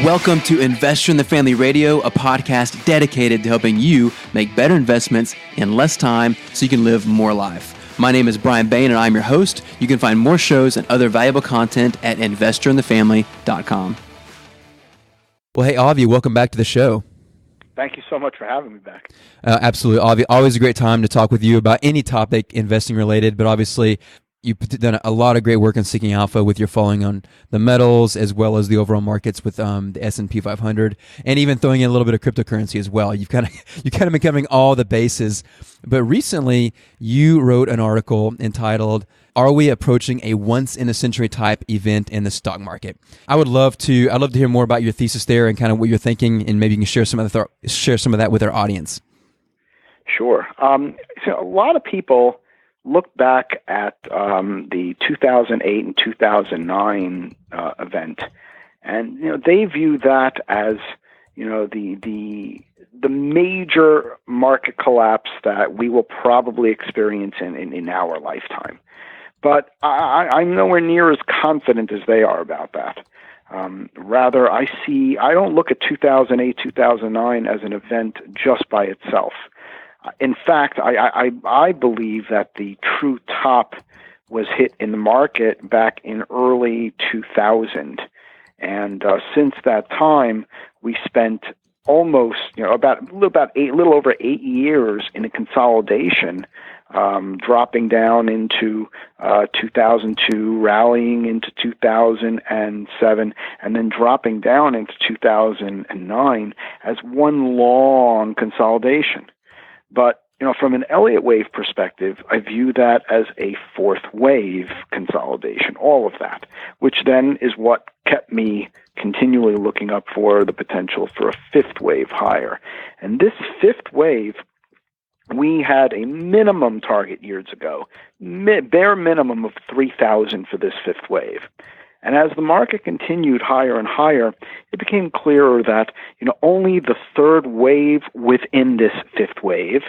Welcome to Investor in the Family Radio, a podcast dedicated to helping you make better investments in less time so you can live more life. My name is Brian Bain and I'm your host. You can find more shows and other valuable content at investorinthefamily.com. Well, hey, Avi, welcome back to the show. Thank you so much for having me back. Absolutely, Avi. Always a great time to talk with you about any topic investing related, but obviously you've done a lot of great work in Seeking Alpha with your following on the metals as well as the overall markets with the S&P 500 and even throwing in a little bit of cryptocurrency as well. You've kind of been covering all the bases. But recently you wrote an article entitled, "Are We Approaching a Once in a Century Type Event in the Stock Market?" I'd love to hear more about your thesis there and kind of what you're thinking, and maybe you can share some of that with our audience. Sure. So a lot of people look back at the 2008 and 2009 event, and they view that as the major market collapse that we will probably experience in our lifetime. But I'm nowhere near as confident as they are about that. Rather, I don't look at 2008, 2009 as an event just by itself. In fact, I believe that the true top was hit in the market back in early 2000. And since that time, we spent almost, a little over 8 years in a consolidation, dropping down into 2002, rallying into 2007, and then dropping down into 2009 as one long consolidation. But from an Elliott wave perspective, I view that as a fourth wave consolidation, all of that, which then is what kept me continually looking up for the potential for a fifth wave higher. And this fifth wave, we had a minimum target years ago, bare minimum of 3,000 for this fifth wave. And as the market continued higher and higher, it became clearer that only the third wave within this fifth wave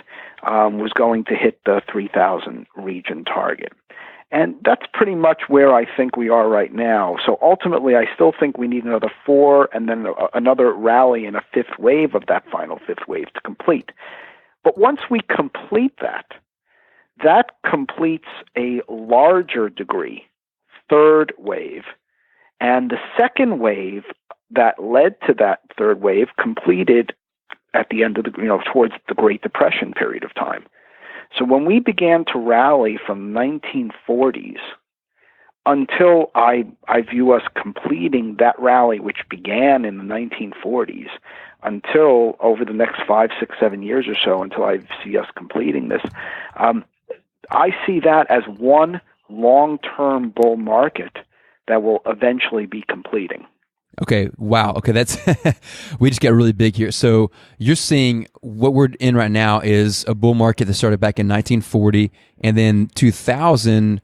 was going to hit the 3,000 region target. And that's pretty much where I think we are right now. So ultimately, I still think we need another 4 and then another rally and a fifth wave of that final fifth wave to complete. But once we complete that completes a larger degree, third wave. And the second wave that led to that third wave completed at the end of towards the Great Depression period of time. So when we began to rally from 1940s until I view us completing that rally, which began in the 1940s, until over the next 5, 6, 7 years or so, until I see us completing this, I see that as one long-term bull market that will eventually be completing. Okay. Wow. Okay. That's, we just got really big here. So you're seeing what we're in right now is a bull market that started back in 1940 and then 2000.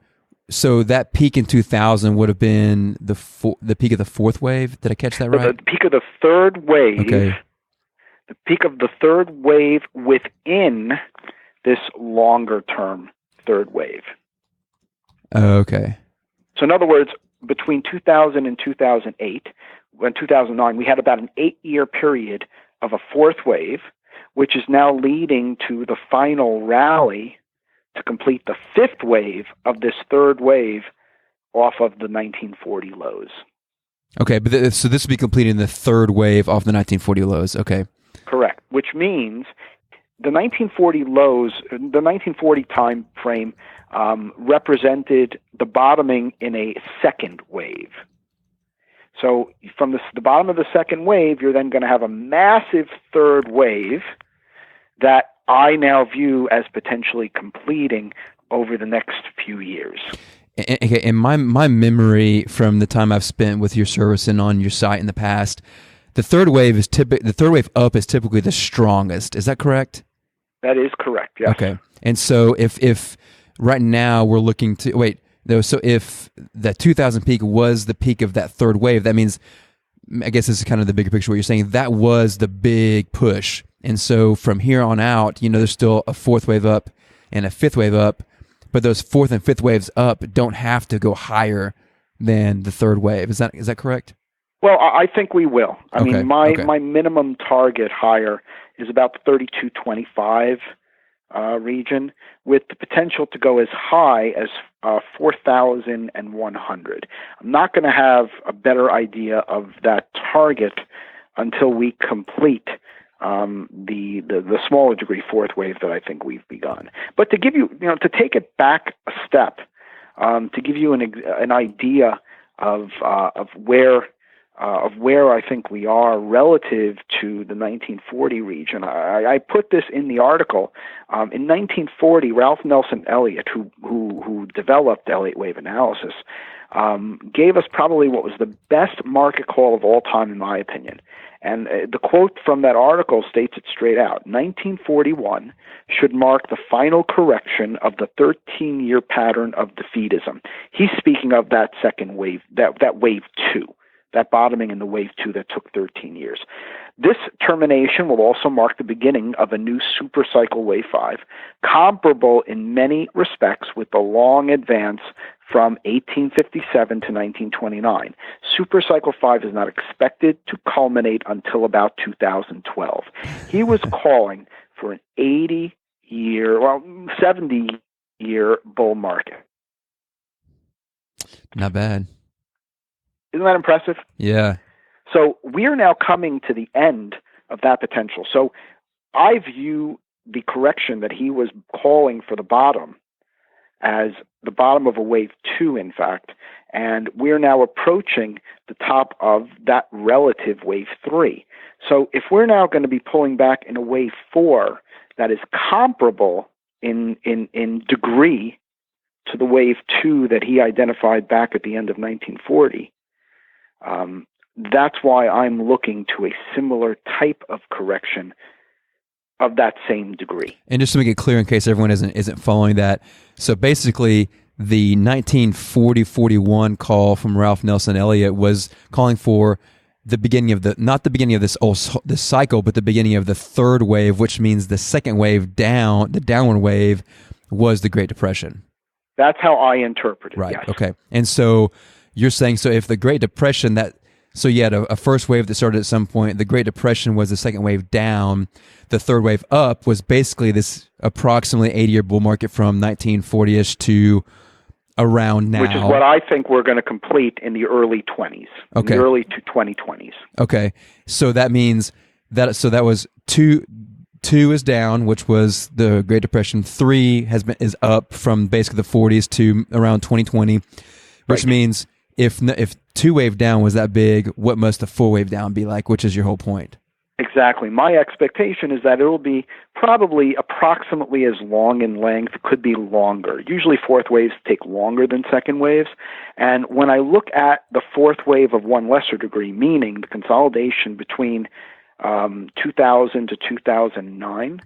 So that peak in 2000 would have been the peak of the fourth wave. Did I catch that right? The peak of the third wave. Okay. The peak of the third wave within this longer term third wave. Okay. So in other words, between 2000 and 2008, and 2009, we had about an 8-year period of a fourth wave, which is now leading to the final rally to complete the fifth wave of this third wave off of the 1940 lows. Okay, but so this will be completing the third wave off the 1940 lows. Okay. Correct, which means the 1940 lows, the 1940 time frame represented the bottoming in a second wave. So from the bottom of the second wave, you're then going to have a massive third wave that I now view as potentially completing over the next few years. Okay, and my memory from the time I've spent with your service and on your site in the past, the third wave up is typically the strongest. Is that correct? That is correct. Yes. Okay, and so if right now we're looking to so if that 2000 peak was the peak of that third wave, that means, I guess this is kind of the bigger picture, what you're saying, that was the big push. And so from here on out, there's still a fourth wave up and a fifth wave up, but those fourth and fifth waves up don't have to go higher than the third wave. Is that correct? Well, I think we will. I Okay. mean, my Okay. minimum target higher is about the 3225 region, with the potential to go as high as 4,100. I'm not going to have a better idea of that target until we complete the smaller degree fourth wave that I think we've begun. But to give you, to take it back a step, to give you an idea of where I think we are relative to the 1940 region. I put this in the article. In 1940, Ralph Nelson Elliott, who developed Elliott wave analysis, gave us probably what was the best market call of all time, in my opinion. And the quote from that article states it straight out. 1941 should mark the final correction of the 13-year pattern of defeatism. He's speaking of that second wave, that wave two, that bottoming in the wave two that took 13 years. This termination will also mark the beginning of a new supercycle wave five, comparable in many respects with the long advance from 1857 to 1929. Supercycle 5 is not expected to culminate until about 2012. He was calling for an 70-year bull market. Not bad. Isn't that impressive? Yeah. So we are now coming to the end of that potential. So I view the correction that he was calling for the bottom as the bottom of a wave two, in fact, and we're now approaching the top of that relative wave three. So if we're now going to be pulling back in a wave four that is comparable in degree to the wave two that he identified back at the end of 1940, that's why I'm looking to a similar type of correction of that same degree. And just to make it clear, in case everyone isn't following that, so basically the 1940-41 call from Ralph Nelson Elliott was calling for the beginning of not the beginning of this cycle, but the beginning of the third wave, which means the second wave down, the downward wave, was the Great Depression. That's how I interpret it. Right. Yes. Okay. And so you're saying, so if the Great Depression, so you had a first wave that started at some point, the Great Depression was the second wave down, the third wave up was basically this approximately 80-year bull market from 1940-ish to around now. Which is what I think we're going to complete in the early 20s, okay. In the early 2020s. Okay. So that means that was two is down, which was the Great Depression. 3 is up from basically the 40s to around 2020, which right. means if 2 wave down was that big, what must the 4 wave down be like, which is your whole point? Exactly. My expectation is that it will be probably approximately as long in length, could be longer. Usually fourth waves take longer than second waves. And when I look at the fourth wave of one lesser degree, meaning the consolidation between 2000 to 2009,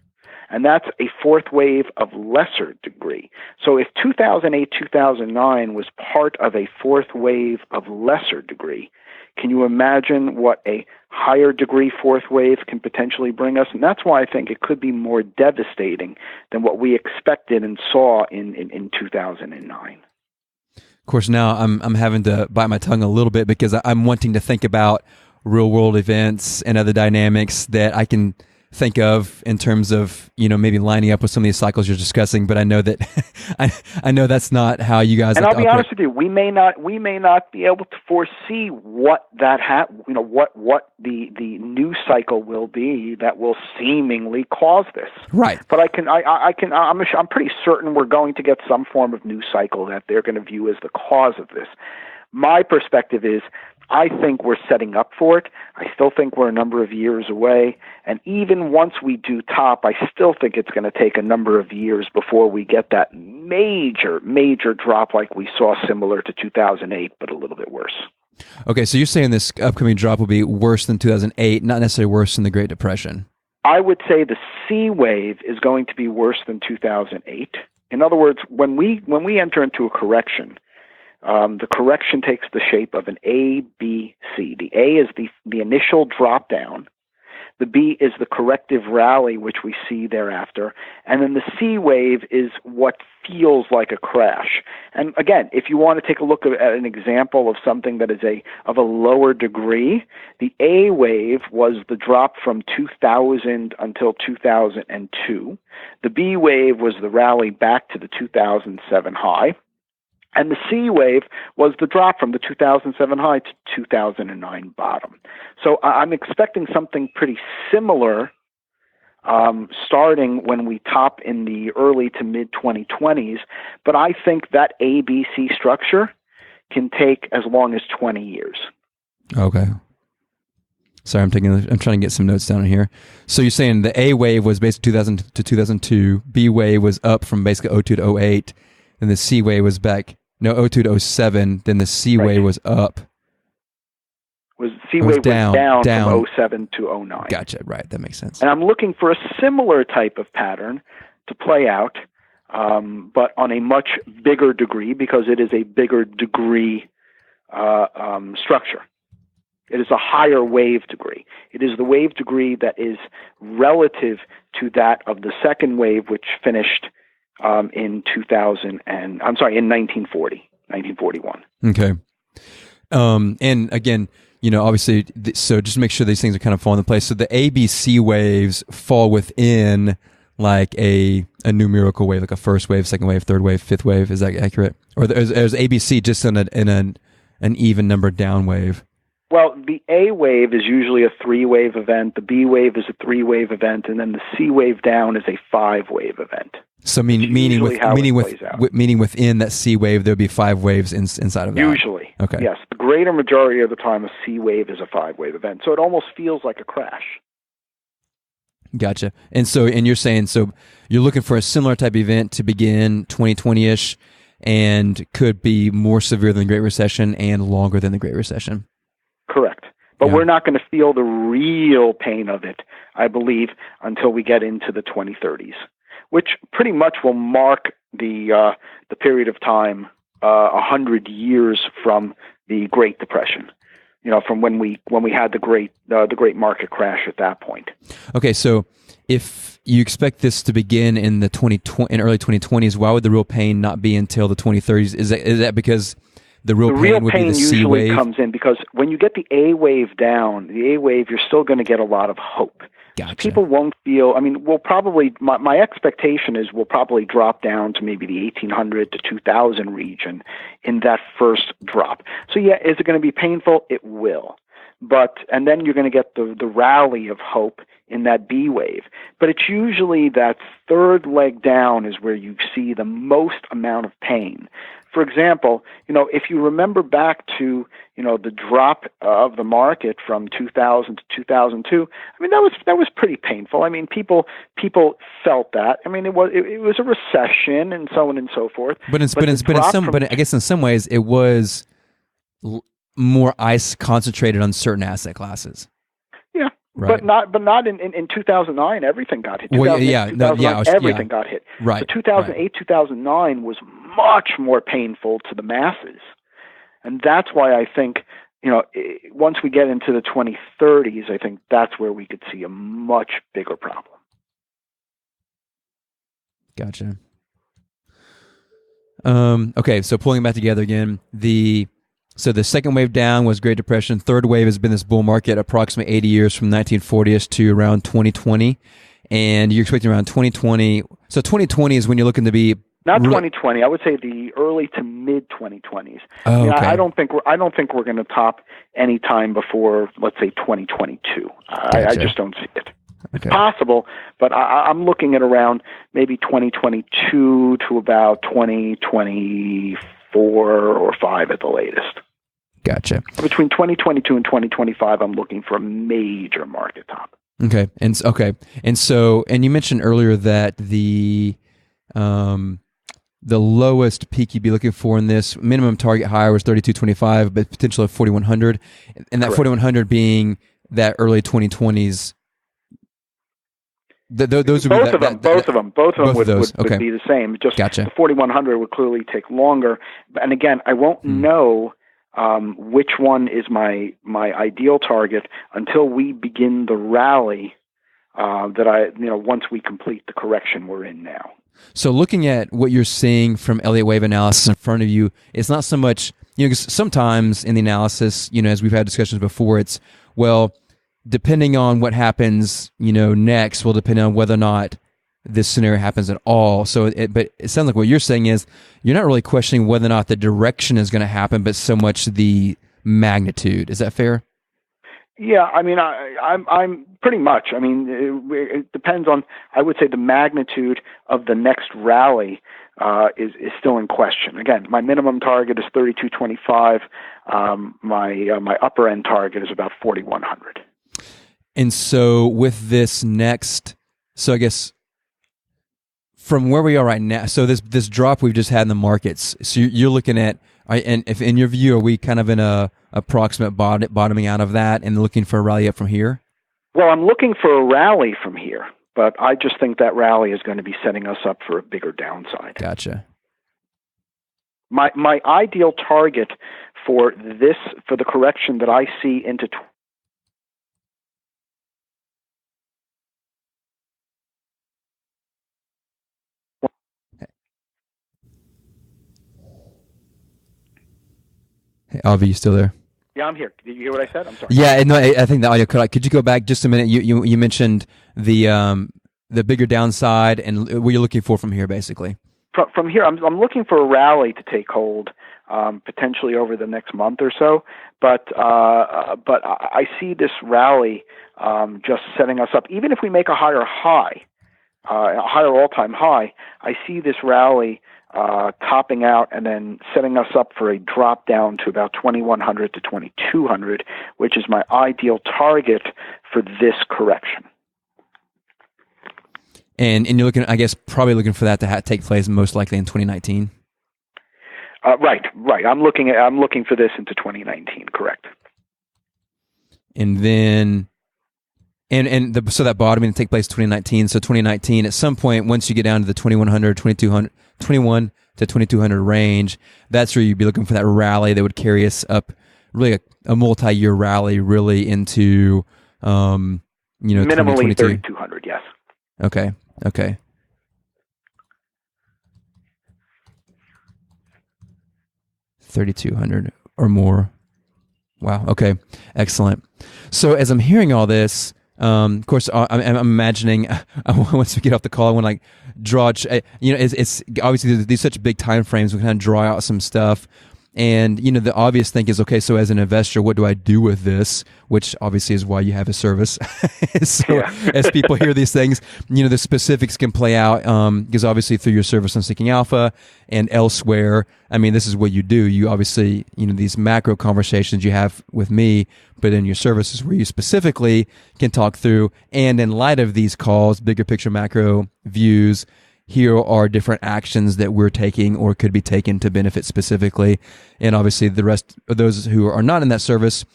and that's a fourth wave of lesser degree. So if 2008, 2009 was part of a fourth wave of lesser degree, can you imagine what a higher degree fourth wave can potentially bring us? And that's why I think it could be more devastating than what we expected and saw in 2009. Of course, now I'm having to bite my tongue a little bit because I'm wanting to think about real world events and other dynamics that I can think of in terms of, maybe lining up with some of these cycles you're discussing, but I know that I know that's not how you guys. And I'll be honest with you, we may not be able to foresee what what the new cycle will be that will seemingly cause this. Right. But I'm pretty certain we're going to get some form of new cycle that they're going to view as the cause of this. My perspective is, I think we're setting up for it. I still think we're a number of years away. And even once we do top, I still think it's going to take a number of years before we get that major, major drop like we saw similar to 2008, but a little bit worse. Okay, so you're saying this upcoming drop will be worse than 2008, not necessarily worse than the Great Depression. I would say the C wave is going to be worse than 2008. In other words, when we enter into a correction, the correction takes the shape of an A, B, C. The A is the initial drop down. The B is the corrective rally, which we see thereafter. And then the C wave is what feels like a crash. And again, if you want to take a look at an example of something that is of a lower degree, the A wave was the drop from 2000 until 2002. The B wave was the rally back to the 2007 high. And the C wave was the drop from the 2007 high to 2009 bottom. So I'm expecting something pretty similar starting when we top in the early to mid 2020s. But I think that ABC structure can take as long as 20 years. Okay. Sorry, I'm trying to get some notes down here. So you're saying the A wave was basically 2000 to 2002. B wave was up from basically 02 to 08. And the C wave was back. No, 02 to 07, then the C wave was up. C wave was down from 07 to 09. Gotcha, right, that makes sense. And I'm looking for a similar type of pattern to play out, but on a much bigger degree, because it is a bigger degree structure. It is a higher wave degree. It is the wave degree that is relative to that of the second wave, which finished in 1941. Okay. And again, obviously, so just make sure these things are kind of falling in place. So the ABC waves fall within like a numerical wave, like a first wave, second wave, third wave, fifth wave. Is that accurate? Or is ABC just in an even number down wave? Well, the A wave is usually a 3-wave event. The B wave is a 3-wave event, and then the C wave down is a 5-wave event. So meaning within that C wave, there'll be 5 waves inside of that. Usually, okay. Yes, the greater majority of the time, a C wave is a 5-wave event. So it almost feels like a crash. Gotcha. And you're saying you're looking for a similar type of event to begin 2020-ish, and could be more severe than the Great Recession and longer than the Great Recession. Correct. But we're not going to feel the real pain of it, I believe, until we get into the 2030s, which pretty much will mark the period of time 100 years from the Great Depression. From when we had the great market crash at that point. Okay, so if you expect this to begin in the early 2020s, why would the real pain not be until the 2030s? Is that because the real pain would be the C wave? Usually comes in because when you get the A wave down, the A wave, you're still going to get a lot of hope. Gotcha. People won't feel, we'll probably, my expectation is we'll probably drop down to maybe the 1800 to 2000 region in that first drop. So yeah, is it going to be painful? It will. And then you're going to get the rally of hope in that B wave. But it's usually that third leg down is where you see the most amount of pain. For example, if you remember back to, the drop of the market from 2000 to 2002, that was pretty painful. People felt that. It was a recession and so on and so forth. But I guess in some ways it was more ice concentrated on certain asset classes. Yeah. Right. But not in 2009. Everything got hit. Everything got hit. Right. So 2008, 2009 was much more painful to the masses, and that's why I think once we get into the 2030s, I think that's where we could see a much bigger problem. Gotcha. Okay, so pulling it back together again, So the second wave down was Great Depression. Third wave has been this bull market, approximately 80 years from 1940s to around 2020. And you're expecting around 2020. So 2020 is when you're looking to be... Not 2020. I would say the early to mid 2020s. Oh, okay. I don't think we're going to top any time before, let's say, 2022. Gotcha. I just don't see it. Okay. It's possible, but I'm looking at around maybe 2022 to about 2024 or 5 at the latest. Gotcha. Between 2022 and 2025, I'm looking for a major market top. Okay. And you mentioned earlier that the lowest peak you'd be looking for in this minimum target higher was 3225, but potential of 4100, and that 4100 being that early 2020s. Those would both of them would be the same. Just gotcha. The 4100 would clearly take longer. And again, I won't know which one is my ideal target until we begin the rally once we complete the correction we're in now. So looking at what you're seeing from Elliott wave analysis in front of you, it's not so much, because sometimes in the analysis, as we've had discussions before, it's, well, depending on what happens, next will depend on whether or not this scenario happens at all. So, but it sounds like what you're saying is you're not really questioning whether or not the direction is going to happen, but so much the magnitude. Is that fair? Yeah, I mean, I'm pretty much. I mean, it depends on. I would say the magnitude of the next rally is still in question. Again, my minimum target is 32.25. My upper end target is about 4,100. And so with this next, so I guess from where we are right now, so this drop we've just had in the markets, so you're looking at, and if in your view, are we kind of in a approximate bottoming out of that and looking for a rally up from here? Well, I'm looking for a rally from here, but I just think that rally is going to be setting us up for a bigger downside. Gotcha. My ideal target for the correction that I see into Hey, Avi, you still there? Yeah, I'm here. Did you hear what I said? I'm sorry. Yeah, no, I think the audio cut out. Could you go back just a minute? You mentioned the bigger downside and what you're looking for from here, basically. From here, I'm looking for a rally to take hold, potentially over the next month or so. But I see this rally just setting us up. Even if we make a higher high, a higher all-time high, I see this rally topping out and then setting us up for a drop down to about 2,100 to 2,200, which is my ideal target for this correction. And you're looking, I guess, probably looking for that to take place most likely in 2019. Right. I'm looking for this into 2019. Correct. And then, so that bottoming to take place in 2019. So 2019, at some point, once you get down to the 2,100, 2,200, 21 to 2,200 range, that's where you'd be looking for that rally that would carry us up, really a multi-year rally, really into, minimally 3,200. Yes. Okay. 3,200 or more. Wow. Okay. Excellent. So as I'm hearing all this, of course, I'm imagining once we get off the call, I want to draw. It's obviously these such big time frames. We kind of draw out some stuff, and the obvious thing is, okay, so as an investor, what do I do with this? Which obviously is why you have a service. So as people hear these things, the specifics can play out because obviously through your service on Seeking Alpha and elsewhere, I mean, this is what you do. You obviously, these macro conversations you have with me, but in your services where you specifically can talk through, and in light of these calls, bigger picture macro views, here are different actions that we're taking or could be taken to benefit specifically. And obviously the rest of those who are not in that service,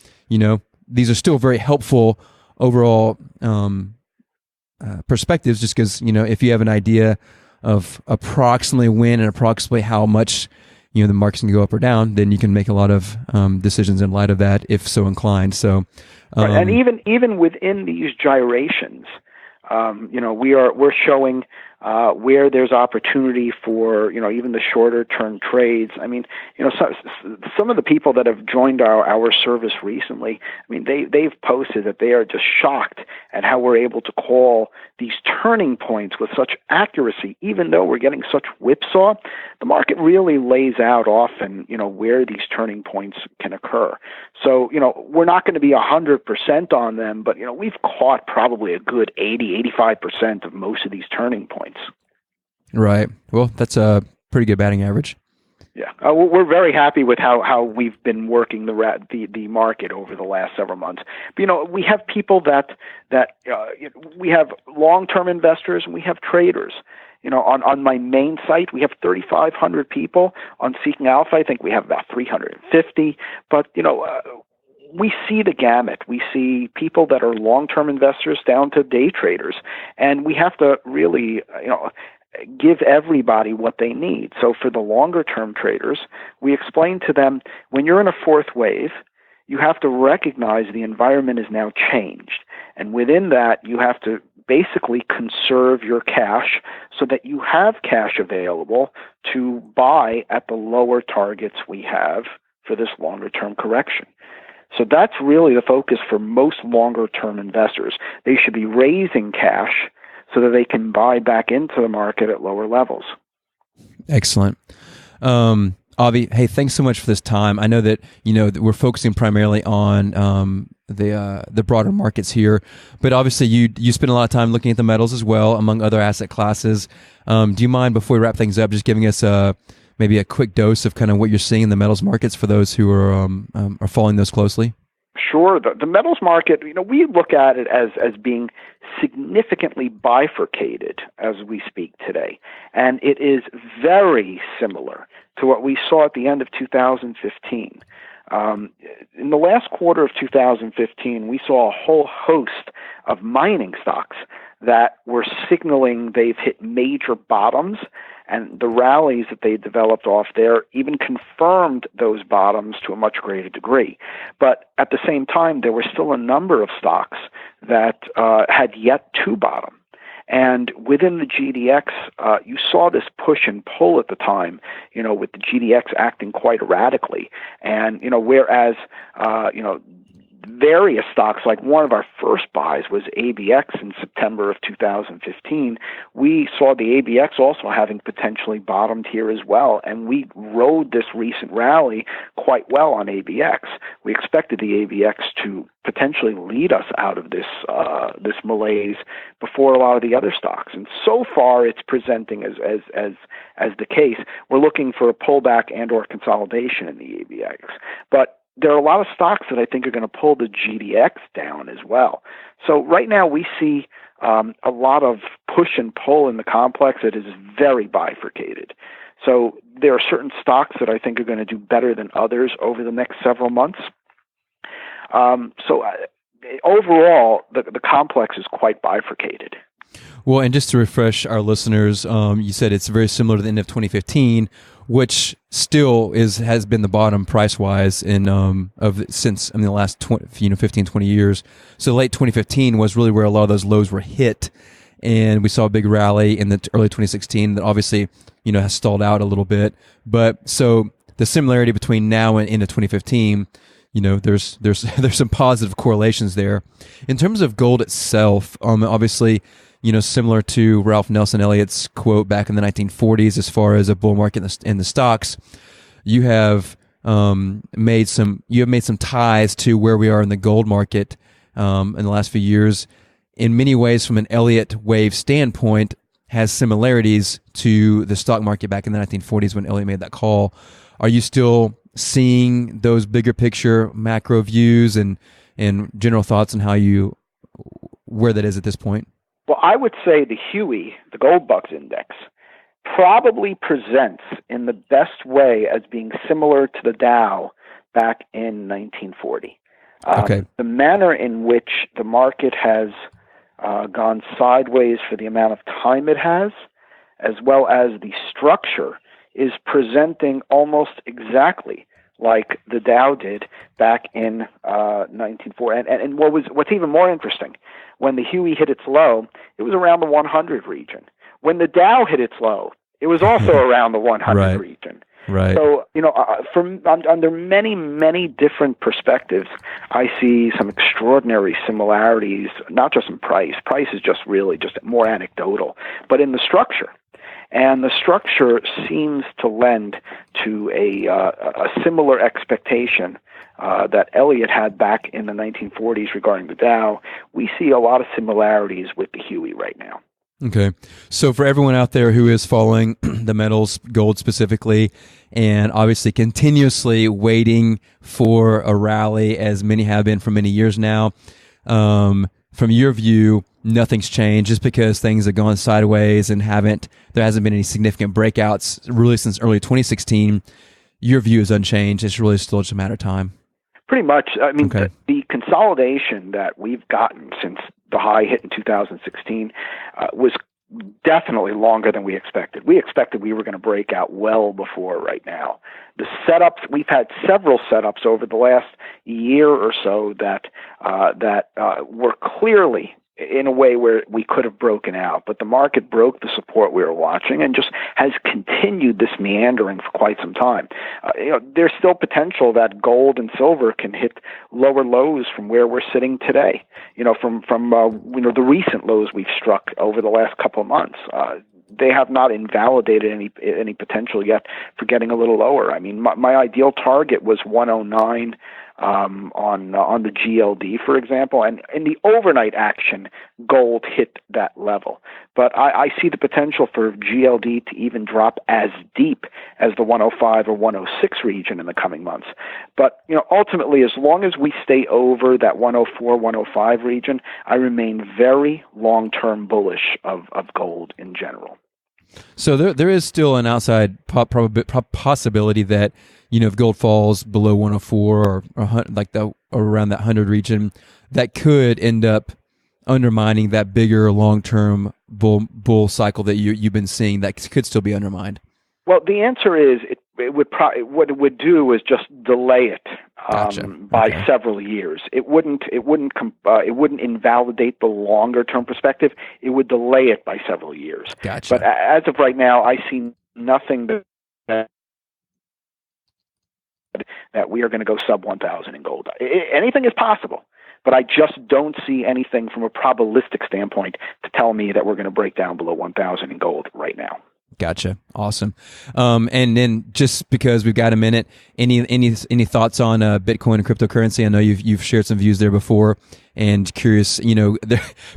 these are still very helpful overall perspectives, just because, if you have an idea of approximately when and approximately how much, the markets can go up or down, then you can make a lot of decisions in light of that, if so inclined. So, right. And even within these gyrations, we're showing where there's opportunity for, even the shorter term trades. I mean, some of the people that have joined our service recently, I mean, they've posted that they are just shocked at how we're able to call these turning points with such accuracy, even though we're getting such whipsaw. The market really lays out often, where these turning points can occur. So, we're not going to be 100% on them, but, we've caught probably a good 85% of most of these turning points. Right. Well, that's a pretty good batting average. Yeah, we're very happy with how we've been working the market over the last several months. But, we have people that we have long-term investors and we have traders. On my main site, we have 3,500 people. On Seeking Alpha, I think we have about 350. But, we see the gamut. We see people that are long-term investors down to day traders. And we have to really, give everybody what they need. So for the longer term traders, we explain to them, when you're in a fourth wave, you have to recognize the environment is now changed. And within that, you have to basically conserve your cash so that you have cash available to buy at the lower targets we have for this longer term correction. So that's really the focus for most longer term investors. They should be raising cash so that they can buy back into the market at lower levels. Excellent. Avi, hey, thanks so much for this time. I know that that we're focusing primarily on the broader markets here, but obviously you spend a lot of time looking at the metals as well, among other asset classes. Do you mind, before we wrap things up, just giving us maybe a quick dose of kind of what you're seeing in the metals markets for those who are following those closely? Sure. The metals market, we look at it as being significantly bifurcated as we speak today. And it is very similar to what we saw at the end of 2015. In the last quarter of 2015, we saw a whole host of mining stocks that were signaling they've hit major bottoms, and the rallies that they developed off there even confirmed those bottoms to a much greater degree. But at the same time, there were still a number of stocks that had yet to bottom. And within the GDX, you saw this push and pull at the time, with the GDX acting quite erratically. And, whereas, various stocks, like one of our first buys was ABX in September of 2015. We saw the ABX also having potentially bottomed here as well, and we rode this recent rally quite well on ABX. We expected the ABX to potentially lead us out of this malaise before a lot of the other stocks, and so far it's presenting as the case. We're looking for a pullback and or consolidation in the ABX, but there are a lot of stocks that I think are going to pull the GDX down as well. So right now we see a lot of push and pull in the complex that is very bifurcated. So there are certain stocks that I think are going to do better than others over the next several months. Overall, the complex is quite bifurcated. Well, and just to refresh our listeners, you said it's very similar to the end of 2015, which still has been the bottom price-wise since the last 15, 20 years. So late 2015 was really where a lot of those lows were hit, and we saw a big rally in the early 2016 that obviously has stalled out a little bit. But so the similarity between now and into 2015, there's some positive correlations there. In terms of gold itself, obviously, similar to Ralph Nelson Elliott's quote back in the 1940s, as far as a bull market in the stocks, you have made some ties to where we are in the gold market in the last few years. In many ways, from an Elliott wave standpoint, has similarities to the stock market back in the 1940s when Elliott made that call. Are you still seeing those bigger picture macro views and general thoughts on where that is at this point? Well, I would say the Huey, the Gold Bucks Index, probably presents in the best way as being similar to the Dow back in 1940. Okay. The manner in which the market has gone sideways for the amount of time it has, as well as the structure, is presenting almost exactly like the Dow did back in 1940. And what's even more interesting, when the Huey hit its low, it was around the 100 region. When the Dow hit its low, it was also around the 100 region. Right. So, under many, many different perspectives, I see some extraordinary similarities, not just in price. Price is just more anecdotal, but in the structure. And the structure seems to lend to a similar expectation that Elliott had back in the 1940s regarding the Dow. We see a lot of similarities with the Huey right now. Okay. So for everyone out there who is following the metals, gold specifically, and obviously continuously waiting for a rally, as many have been for many years now, from your view, nothing's changed just because things have gone sideways and there hasn't been any significant breakouts really since early 2016. Your view is unchanged. It's really still just a matter of time. Pretty much. I mean, okay. The consolidation that we've gotten since the high hit in 2016 was definitely longer than we expected. We expected we were going to break out well before right now. The setups, we've had several setups over the last year or so that were clearly in a way where we could have broken out, but the market broke the support we were watching and just has continued this meandering for quite some time. There's still potential that gold and silver can hit lower lows from where we're sitting today. From the recent lows we've struck over the last couple of months. They have not invalidated any potential yet for getting a little lower. I mean, my ideal target was 109 on the GLD, for example, and in the overnight action, gold hit that level. But I see the potential for GLD to even drop as deep as the 105 or 106 region in the coming months. But ultimately, as long as we stay over that 104, 105 region, I remain very long-term bullish of gold in general. So there is still an outside possibility that, if gold falls below 104 or around that 100 region, that could end up undermining that bigger long-term bull cycle that you've been seeing. That could still be undermined. Well, the answer is what it would do is just delay it by several years. It wouldn't invalidate the longer term perspective. It would delay it by several years. Gotcha. But as of right now, I see nothing that we are going to go sub 1,000 in gold. Anything is possible, but I just don't see anything from a probabilistic standpoint to tell me that we're going to break down below 1,000 in gold right now. Gotcha. Awesome. And then just because we've got a minute, any thoughts on Bitcoin and cryptocurrency? I know you've shared some views there before, and curious,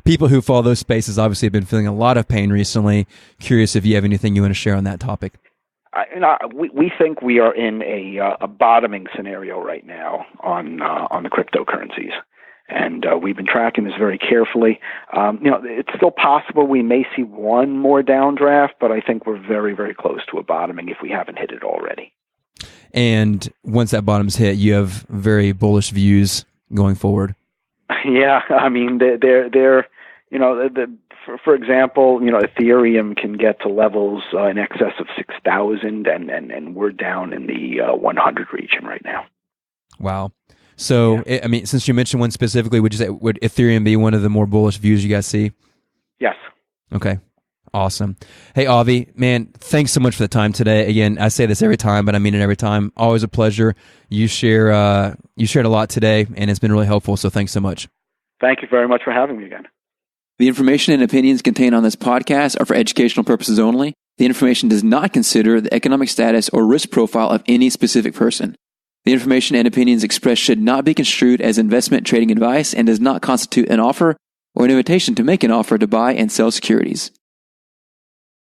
people who follow those spaces obviously have been feeling a lot of pain recently. Curious if you have anything you want to share on that topic. We think we are in a bottoming scenario right now on the cryptocurrencies. And we've been tracking this very carefully. It's still possible we may see one more downdraft, but I think we're very, very close to a bottoming if we haven't hit it already. And once that bottom's hit, you have very bullish views going forward. Yeah, I mean, they're for example, Ethereum can get to levels in excess of 6,000, and we're down in the 100 region right now. Wow. So, yeah. Since you mentioned one specifically, would Ethereum be one of the more bullish views you guys see? Yes. Okay. Awesome. Hey, Avi, man, thanks so much for the time today. Again, I say this every time, but I mean it every time. Always a pleasure. You shared a lot today, and it's been really helpful. So thanks so much. Thank you very much for having me again. The information and opinions contained on this podcast are for educational purposes only. The information does not consider the economic status or risk profile of any specific person. The information and opinions expressed should not be construed as investment trading advice and does not constitute an offer or an invitation to make an offer to buy and sell securities.